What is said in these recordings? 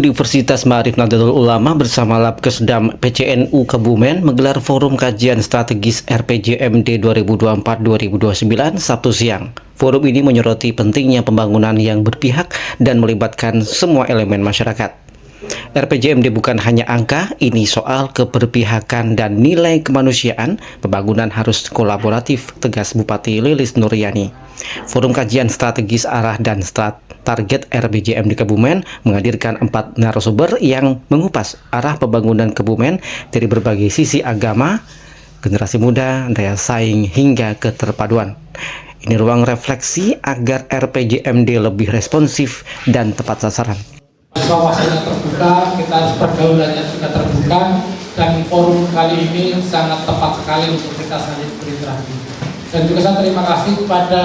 Universitas Ma'arif Nahdlatul Ulama bersama Labkesdam PCNU Kebumen menggelar Forum Kajian Strategis RPJMD 2024-2029 Sabtu siang. Forum ini menyoroti pentingnya pembangunan yang berpihak dan melibatkan semua elemen masyarakat. RPJMD bukan hanya angka, ini soal keberpihakan dan nilai kemanusiaan. Pembangunan harus kolaboratif, tegas Bupati Lilis Nuryani. Forum Kajian Strategis Arah dan Target RPJMD Kebumen menghadirkan 4 narasumber yang mengupas arah pembangunan Kebumen dari berbagai sisi agama, generasi muda, daya saing, hingga keterpaduan. Ini ruang refleksi agar RPJMD lebih responsif dan tepat sasaran. Wawasannya terbuka, kita harus pergaulannya juga terbuka, dan forum kali ini sangat tepat sekali untuk kita saling berinteraksi. Dan juga saya terima kasih kepada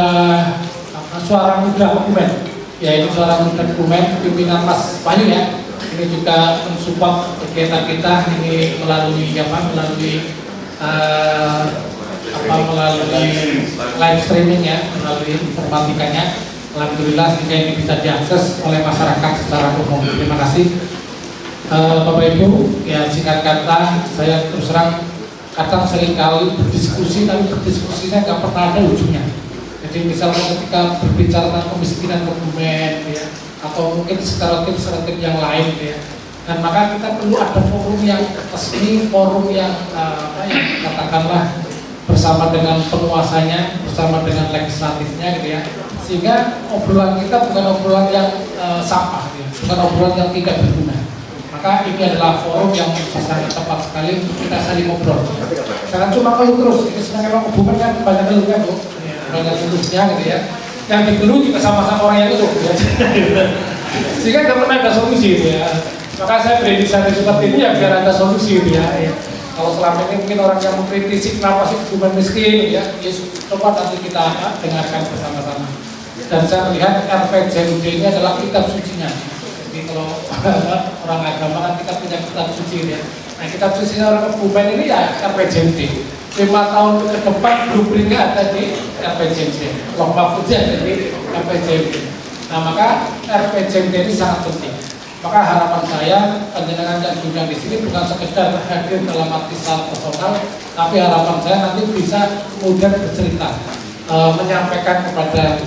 Suara Muda Kebumen, yaitu Suara Muda Kebumen, pimpinan Mas Bayu ya. Ini juga mensupport kegiatan kita ini melalui live streaming ya, melalui informatikanya. Alhamdulillah sehingga ini bisa diakses oleh masyarakat secara umum. Terima kasih Bapak Ibu. Ya, singkat kata, saya terus terang kadang sering kali berdiskusi, tapi berdiskusinya nggak pernah ada ujungnya. Jadi misalnya ketika berbicara tentang kemiskinan Kebumen ya, atau mungkin stereotip yang lain ya, dan maka kita perlu ada forum yang resmi, forum yang katakanlah bersama dengan penguasanya, bersama dengan legislatifnya gitu ya, sehingga obrolan kita bukan obrolan yang sampah ya, bukan obrolan yang tidak berguna. Maka ini adalah forum yang sangat tepat sekali untuk kita saling ngobrol. Jangan cuma keluh terus, ini sebenarnya Kebumen kan banyak keluh kan Bu, banyak keluhnya gitu ya, yang dikeluh juga sama-sama orang yang keluh ya. Sehingga tidak pernah ada solusi gitu ya. Maka saya berinisiatif seperti ini ya biar ada solusi gitu ya. Kalau selama ini mungkin orang yang mengkritisi kenapa sih Kebumen miskin ya, coba nanti kita dengarkan bersama-sama. Dan saya melihat RPJMD ini adalah kitab sucinya. Jadi kalau orang agama kan kita punya kitab suci ya. Nah, kitab sucinya orang Kebumen ini ya RPJMD. 5 tahun ke depan blueprintnya ada di RPJMD. Loh mahfuznya ada di RPJMD. Nah, maka RPJMD ini sangat penting. Maka harapan saya panjenengan yang diundang di sini bukan sekedar hadir dalam arti secara personal, tapi harapan saya nanti bisa kemudian bercerita, menyampaikan kepada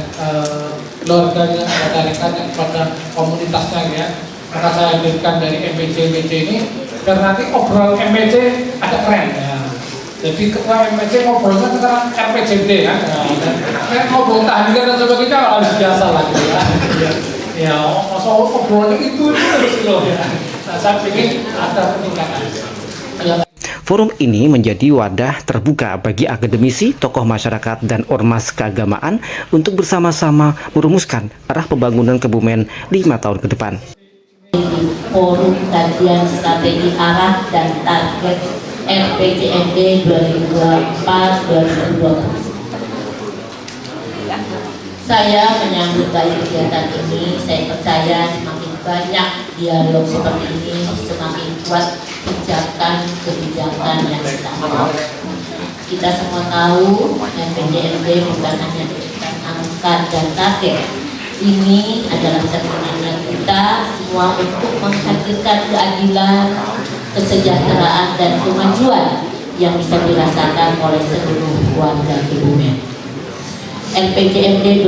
keluarganya, kepada rekannya, kepada komunitasnya ya. Maka saya hadirkan dari MPJ ini, dan nanti obrolan MPJ ada keren ya. Jadi ketua MPJ ngobrolnya sekarang RPJMD kan, dan ngobrol tahlilan dan sebagainya harus biasa lah gitu ya. Ya, masa obrolannya itu terus loh ya. Nah, saya ingin ada peningkatan. Forum ini menjadi wadah terbuka bagi akademisi, tokoh masyarakat, dan ormas keagamaan untuk bersama-sama merumuskan arah pembangunan Kebumen 5 tahun ke depan. Forum Kajian Strategi Arah dan Target RPJMD 2024-2029. Saya menyambut baik kegiatan ini. Saya percaya semakin banyak dialog seperti ini, semakin kuat kebijakan yang kita ambil. Kita semua tahu RPJMD bukan hanya memberikan angka dan target. Ini adalah cerminan kita semua untuk menghadirkan keadilan, kesejahteraan, dan kemajuan yang bisa dirasakan oleh seluruh warga Kebumen. RPJMD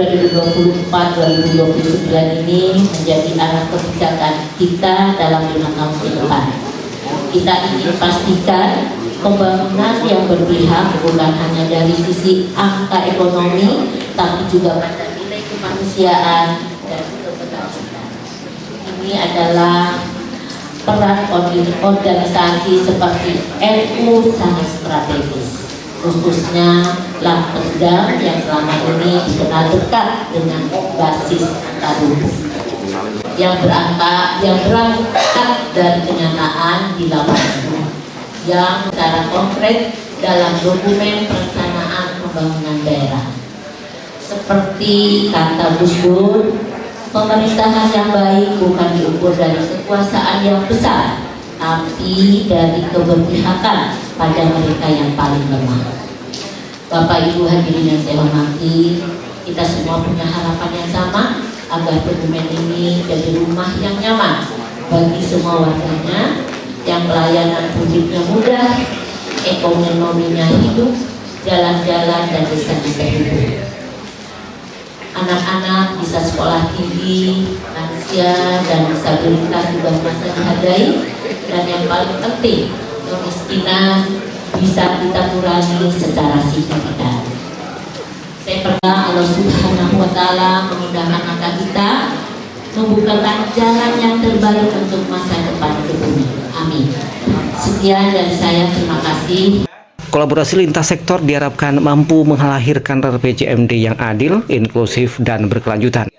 2024-2029 ini menjadi arah kebijakan kita dalam 5 tahun ke depan. Kita ingin pastikan pembangunan yang berpihak bukan hanya dari sisi angka ekonomi, tapi juga pada nilai kemanusiaan dan keberlanjutan. Ini adalah peran organisasi seperti NU sangat strategis, khususnya Labkesdam yang selama ini dikenal dekat dengan basis antarumus yang berangkat dari kenyataan di lapangan, yang secara konkret dalam dokumen perencanaan pembangunan daerah. Seperti kata Gus Dur, pemerintahan yang baik bukan diukur dari kekuasaan yang besar, tapi dari keberpihakan pada mereka yang paling lemah. Bapak Ibu hadirin yang saya hormati, kita semua punya harapan yang sama agar Kebumen ini jadi rumah yang nyaman bagi semua warganya, yang pelayanan publiknya mudah, ekonominya hidup, jalan-jalan dan desanya terhubung. Anak-anak bisa sekolah tinggi, lansia dan disabilitas juga merasa dihargai, dan yang paling penting, kemiskinan bisa kita kurangi secara signifikan. Saya berdoa Allah Subhanahu wa Ta'ala memudahkan langkah kita, membukakan jalan yang terbaik untuk masa depan bumi. Amin. Sekian dari saya, terima kasih. Kolaborasi lintas sektor diharapkan mampu melahirkan RPJMD yang adil, inklusif, dan berkelanjutan.